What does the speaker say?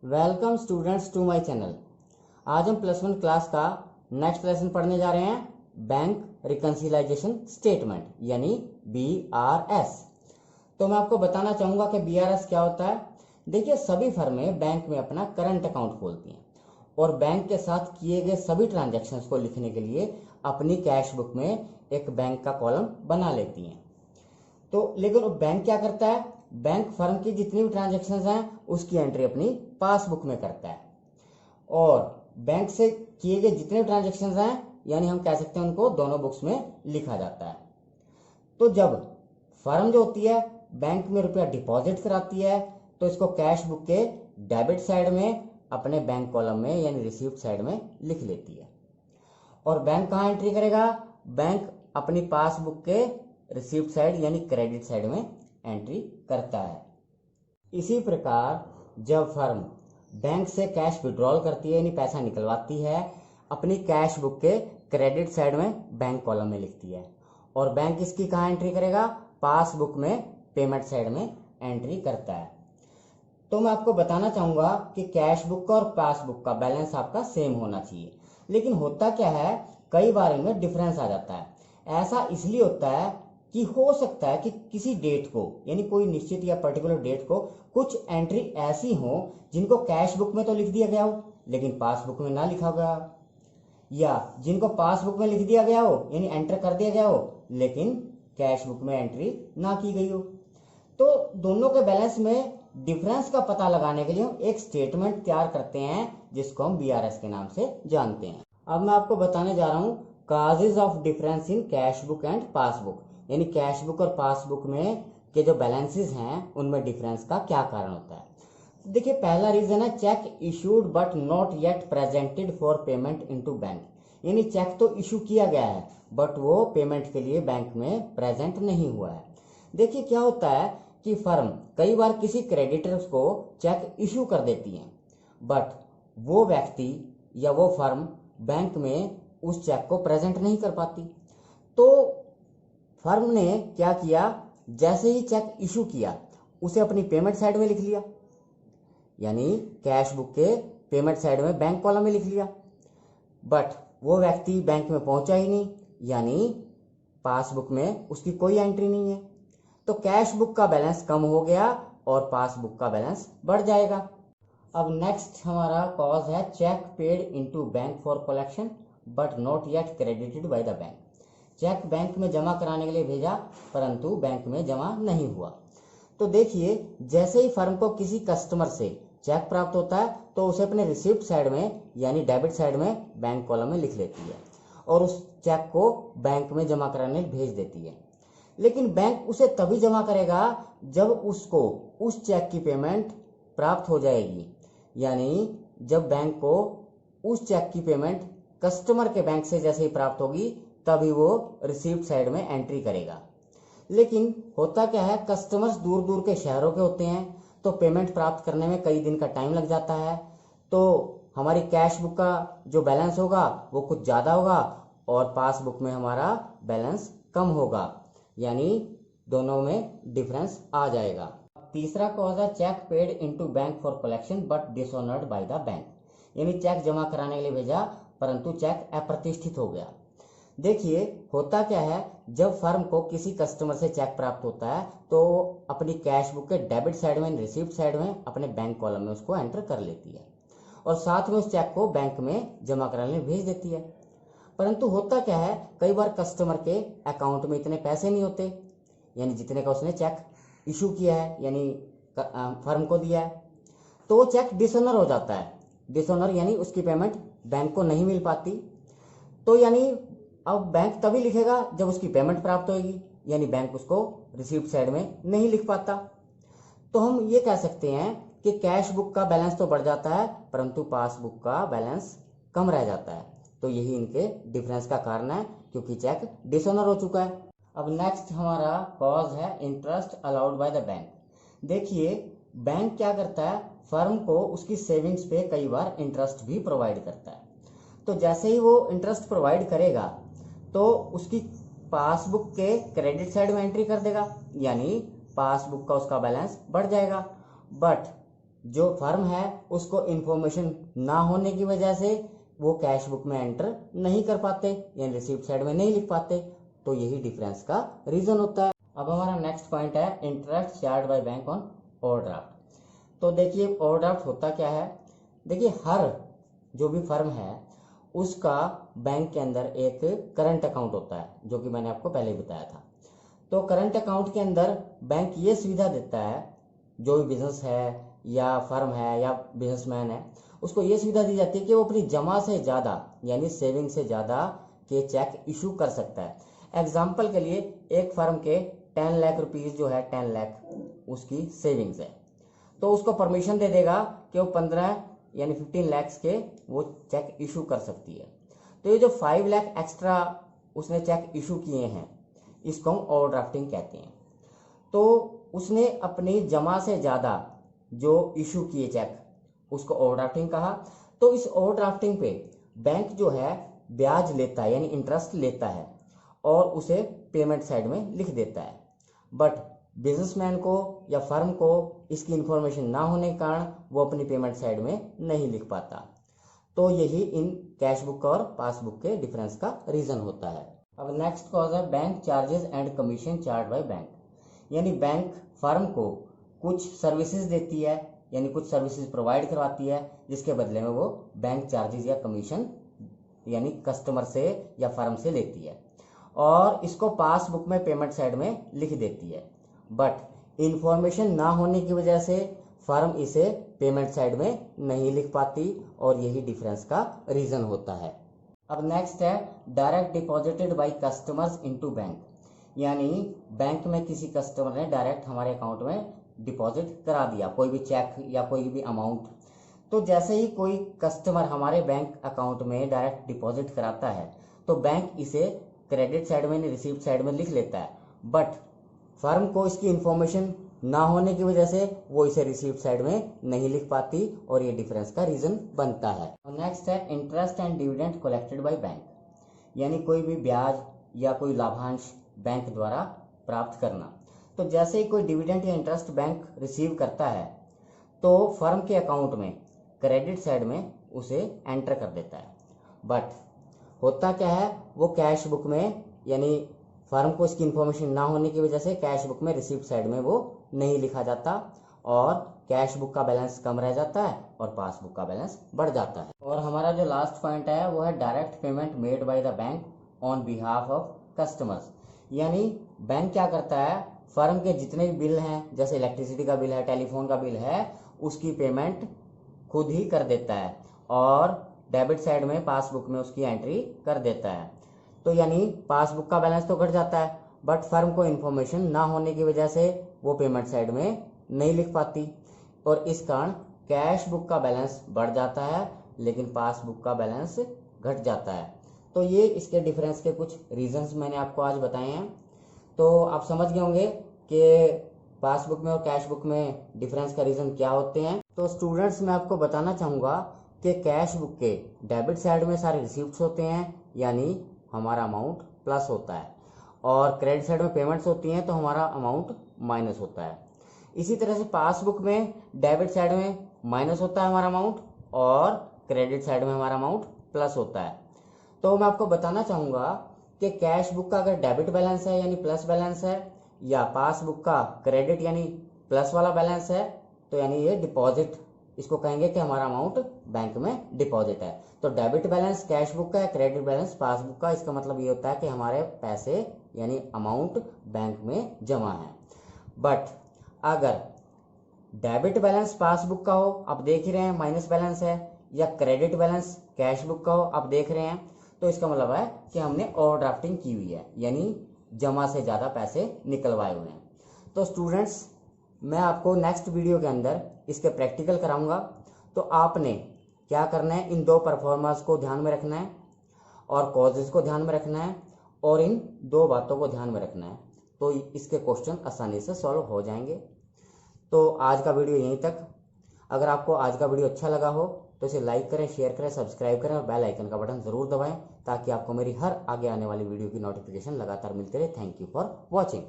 Welcome students to my channel. आज हम plus one class का नेक्स्ट लेसन पढ़ने जा रहे हैं, बैंक रिकंसिलाइजेशन स्टेटमेंट यानी BRS। तो मैं आपको बताना चाहूंगा कि BRS क्या होता है। देखिए, सभी फर्में बैंक में अपना करंट अकाउंट खोलती हैं और बैंक के साथ किए गए सभी ट्रांजैक्शंस को लिखने के लिए अपनी कैश बुक में एक बैंक का कॉलम बना लेती हैं। तो लेकिन बैंक क्या करता है, बैंक फर्म की जितनी भी ट्रांजैक्शंस हैं उसकी एंट्री अपनी पासबुक में करता है और बैंक से किए गए जितने ट्रांजैक्शंस हैं यानी हम कह सकते हैं उनको दोनों बुक्स में लिखा जाता है। तो जब फर्म जो होती है बैंक में रुपया डिपॉजिट कराती है तो इसको कैश बुक के डेबिट साइड में अपने बैंक कॉलम में यानी रिसीप्ट साइड में लिख लेती है। और बैंक कहाँ एंट्री करेगा? बैंक अपनी पासबुक के रिसीप्ट साइड यानी क्रेडिट साइड में एंट्री करता है। इसी प्रकार जब फर्म बैंक से कैश विड्रॉल करती है यानी पैसा निकलवाती है, अपनी कैश बुक के क्रेडिट साइड में बैंक कॉलम में लिखती है और बैंक इसकी कहाँ एंट्री करेगा? पासबुक में पेमेंट साइड में एंट्री करता है। तो मैं आपको बताना चाहूंगा कि कैश बुक का और पासबुक का बैलेंस आपका सेम होना चाहिए, लेकिन होता क्या है, कई बार इनमें डिफरेंस आ जाता है। ऐसा इसलिए होता है कि हो सकता है कि किसी डेट को यानी कोई निश्चित या पर्टिकुलर डेट को कुछ एंट्री ऐसी हो जिनको कैश बुक में तो लिख दिया गया हो लेकिन पासबुक में ना लिखा गया, या जिनको पासबुक में लिख दिया गया हो यानी एंटर कर दिया गया हो लेकिन कैश बुक में एंट्री ना की गई हो। तो दोनों के बैलेंस में डिफरेंस का पता लगाने के लिए हम एक स्टेटमेंट तैयार करते हैं जिसको हम BRS के नाम से जानते हैं। अब मैं आपको बताने जा रहा हूं causes of difference in cash book and passbook, यानी कैश बुक और पासबुक में के जो बैलेंसेस हैं उनमें डिफरेंस का क्या कारण होता है। देखिए, पहला रीजन है check issued but not yet presented for payment into bank, यानी चेक तो इशू किया गया है बट वो पेमेंट के लिए बैंक में प्रेजेंट नहीं हुआ है। देखिए, क्या होता है कि फर्म कई बार किसी क्रेडिटर्स को चेक इशू कर देती है बट वो व्यक्ति या वो फर्म बैंक में उस चेक को प्रेजेंट नहीं कर पाती। तो फर्म ने क्या किया, जैसे ही चेक इशू किया उसे अपनी पेमेंट साइड में लिख लिया, यानी कैश बुक के पेमेंट साइड में बैंक कॉलम में लिख लिया, बट वो व्यक्ति बैंक में पहुंचा ही नहीं यानी पासबुक में उसकी कोई एंट्री नहीं है। तो कैश बुक का बैलेंस कम हो गया और पासबुक का बैलेंस बढ़ जाएगा। अब नेक्स्ट हमारा कॉज है cheque paid into bank for collection but not yet credited by the bank. Cheque bank में जमा कराने के लिए भेजा परंतु बैंक में जमा नहीं हुआ। तो देखिए, जैसे ही फर्म को किसी कस्टमर से चेक प्राप्त होता है तो उसे अपने रिसिप्ट साइड में यानी डेबिट साइड में बैंक कॉलम में लिख लेती है और उस चेक को बैंक में जमा कराने भेज देती है। लेकिन बैंक उसे तभी जमा करेगा जब उसको उस चेक की पेमेंट प्राप्त हो जाएगी, यानी जब बैंक को उस चेक की पेमेंट कस्टमर के बैंक से जैसे ही प्राप्त होगी तभी वो रिसीप्ट साइड में एंट्री करेगा। लेकिन होता क्या है, कस्टमर्स दूर दूर के शहरों के होते हैं तो पेमेंट प्राप्त करने में कई दिन का टाइम लग जाता है, तो हमारी कैश बुक का जो बैलेंस होगा वो कुछ ज़्यादा होगा और पासबुक में हमारा बैलेंस कम होगा, यानी दोनों में डिफरेंस आ जाएगा। तीसरा कॉज है cheque paid into bank for collection but dishonoured by the bank, यानी चेक जमा कराने के लिए भेजा परंतु चेक अप्रतिष्ठित हो गया। देखिए, होता क्या है, जब फर्म को किसी कस्टमर से चेक प्राप्त होता है तो अपनी कैश बुक के डेबिट साइड में रिसीप्ट साइड में अपने बैंक कॉलम में उसको एंटर कर लेती है और साथ में उस चेक को बैंक में जमा कराने भेज देती है। परंतु होता क्या है, कई बार कस्टमर के अकाउंट में इतने पैसे नहीं होते यानी जितने का उसने चेक इशू किया है यानी फर्म को दिया है, तो वो चेक डिसऑनर हो जाता है। डिसऑनर यानी उसकी पेमेंट बैंक को नहीं मिल पाती। तो यानी अब बैंक तभी लिखेगा जब उसकी पेमेंट प्राप्त होगी, यानी बैंक उसको रिसीप्ट साइड में नहीं लिख पाता। तो हम ये कह सकते हैं कि कैश बुक का बैलेंस तो बढ़ जाता है परंतु पासबुक का बैलेंस कम रह जाता है। तो यही इनके डिफरेंस का कारण है क्योंकि चेक डिसऑनर हो चुका है। अब नेक्स्ट हमारा कॉज है interest allowed by the bank. देखिए, बैंक क्या करता है, फर्म को उसकी सेविंग्स पे कई बार इंटरेस्ट भी प्रोवाइड करता है। तो जैसे ही वो इंटरेस्ट प्रोवाइड करेगा तो उसकी पासबुक के क्रेडिट साइड में एंट्री कर देगा, यानी पासबुक का उसका बैलेंस बढ़ जाएगा। बट जो फर्म है उसको इंफॉर्मेशन ना होने की वजह से वो कैश बुक में एंटर नहीं कर पाते, यानी रिसीप्ट साइड में नहीं लिख पाते। तो यही डिफरेंस का रीजन होता है। अब हमारा नेक्स्ट पॉइंट है interest charge by bank on overdraft. तो देखिए ओवरड्राफ्ट होता क्या है। देखिए हर जो भी फर्म है उसका बैंक के अंदर एक करंट अकाउंट होता है, जो कि मैंने आपको पहले ही बताया था। तो करंट अकाउंट के अंदर बैंक ये सुविधा देता है, जो भी बिजनेस है या फर्म है या बिजनेसमैन है, उसको ये सुविधा दी जाती है कि वो अपनी जमा से ज़्यादा यानी सेविंग से ज़्यादा के चेक इशू कर सकता है। एग्जाम्पल के लिए एक फर्म के 10 लाख रुपीज़ जो है 10 लाख उसकी सेविंग्स है, तो उसको परमिशन दे देगा कि वो 15 यानी 15 लैक्स के वो चेक इशू कर सकती है। तो ये जो 5 लाख एक्स्ट्रा उसने चेक इशू किए हैं इसको हम ओवरड्राफ्टिंग कहते हैं। तो उसने अपनी जमा से ज़्यादा जो इशू किए चेक उसको ओवरड्राफ्टिंग कहा। तो इस ओवरड्राफ्टिंग पे बैंक जो है ब्याज लेता है यानी इंटरेस्ट लेता है और उसे पेमेंट साइड में लिख देता है। बट बिजनेसमैन को या फर्म को इसकी इंफॉर्मेशन ना होने के कारण वो अपनी पेमेंट साइड में नहीं लिख पाता। तो यही इन कैश बुक और पासबुक के डिफरेंस का रीजन होता है। अब नेक्स्ट कॉज है bank charges and commission charge by bank. यानी बैंक फर्म को कुछ सर्विसेज देती है यानी कुछ सर्विसेज प्रोवाइड करवाती है, जिसके बदले में वो बैंक चार्जेस या कमीशन यानी कस्टमर से या फर्म से लेती है और इसको पासबुक में पेमेंट साइड में लिख देती है। बट इंफॉर्मेशन ना होने की वजह से फर्म इसे पेमेंट साइड में नहीं लिख पाती और यही डिफरेंस का रीजन होता है। अब नेक्स्ट है direct deposited bye customers into bank. यानी बैंक में किसी कस्टमर ने डायरेक्ट हमारे अकाउंट में डिपॉजिट करा दिया कोई भी चेक या कोई भी अमाउंट। तो जैसे ही कोई कस्टमर हमारे बैंक अकाउंट में डायरेक्ट डिपॉजिट कराता है तो बैंक इसे क्रेडिट साइड में रिसीप्ट साइड में लिख लेता है। बट फर्म को इसकी इंफॉर्मेशन ना होने की वजह से वो इसे रिसीप्ट साइड में नहीं लिख पाती और ये डिफरेंस का रीजन बनता है। नेक्स्ट है interest and dividend collected by bank. यानी कोई भी ब्याज या कोई लाभांश बैंक द्वारा प्राप्त करना। तो जैसे ही कोई डिविडेंड या इंटरेस्ट बैंक रिसीव करता है तो फर्म के अकाउंट में क्रेडिट साइड में उसे एंटर कर देता है। बट होता क्या है, वो कैश बुक में यानी फर्म को इसकी इंफॉर्मेशन ना होने की वजह से कैश बुक में रिसीप्ट साइड में वो नहीं लिखा जाता और कैश बुक का बैलेंस कम रह जाता है और पासबुक का बैलेंस बढ़ जाता है। और हमारा जो लास्ट पॉइंट है वो है direct payment made by the bank on behalf of customers. यानी बैंक क्या करता है, फर्म के जितने भी बिल हैं जैसे इलेक्ट्रिसिटी का बिल है, टेलीफोन का बिल है, उसकी पेमेंट खुद ही कर देता है और डेबिट साइड में पासबुक में उसकी एंट्री कर देता है। तो यानी पासबुक का बैलेंस तो घट जाता है बट फर्म को इन्फॉर्मेशन ना होने की वजह से वो पेमेंट साइड में नहीं लिख पाती और इस कारण कैश बुक का बैलेंस बढ़ जाता है लेकिन पासबुक का बैलेंस घट जाता है। तो ये इसके डिफरेंस के कुछ रीजंस मैंने आपको आज बताए हैं। तो आप समझ गए होंगे कि पासबुक में और कैश बुक में डिफरेंस का रीजन क्या होते हैं। तो स्टूडेंट्स मैं आपको बताना चाहूँगा कि कैश बुक के डेबिट साइड में सारे रिसीप्ट्स होते हैं यानी हमारा अमाउंट प्लस होता है और क्रेडिट साइड में पेमेंट्स होती हैं तो हमारा अमाउंट माइनस होता है। इसी तरह से पासबुक में डेबिट साइड में माइनस होता है हमारा अमाउंट और क्रेडिट साइड में हमारा अमाउंट प्लस होता है। तो मैं आपको बताना चाहूँगा कि कैश बुक का अगर डेबिट बैलेंस है यानी प्लस बैलेंस है या पासबुक का क्रेडिट यानी प्लस वाला बैलेंस है तो यानी ये डिपॉजिट, इसको कहेंगे कि हमारा अमाउंट बैंक में डिपॉजिट है। तो डेबिट बैलेंस कैश बुक का है, क्रेडिट बैलेंस पासबुक का, इसका मतलब ये होता है कि हमारे पैसे यानी अमाउंट बैंक में जमा है। बट अगर डेबिट बैलेंस पासबुक का हो, आप देख ही रहे हैं माइनस बैलेंस है, या क्रेडिट बैलेंस कैश बुक का हो, आप देख रहे हैं, तो इसका मतलब है कि हमने ओवरड्राफ्टिंग की हुई है यानी जमा से ज़्यादा पैसे निकलवाए हुए हैं। तो स्टूडेंट्स मैं आपको नेक्स्ट वीडियो के अंदर इसके प्रैक्टिकल कराऊंगा। तो आपने क्या करना है, इन दो परफॉर्मेंस को ध्यान में रखना है और कॉजेज को ध्यान में रखना है और इन दो बातों को ध्यान में रखना है, तो इसके क्वेश्चन आसानी से सॉल्व हो जाएंगे। तो आज का वीडियो यहीं तक। अगर आपको आज का वीडियो अच्छा लगा हो तो इसे लाइक करें, शेयर करें, सब्सक्राइब करें और बेल आइकन का बटन ज़रूर दबाएं ताकि आपको मेरी हर आगे आने वाली वीडियो की नोटिफिकेशन लगातार मिलती रहे। Thank you for watching.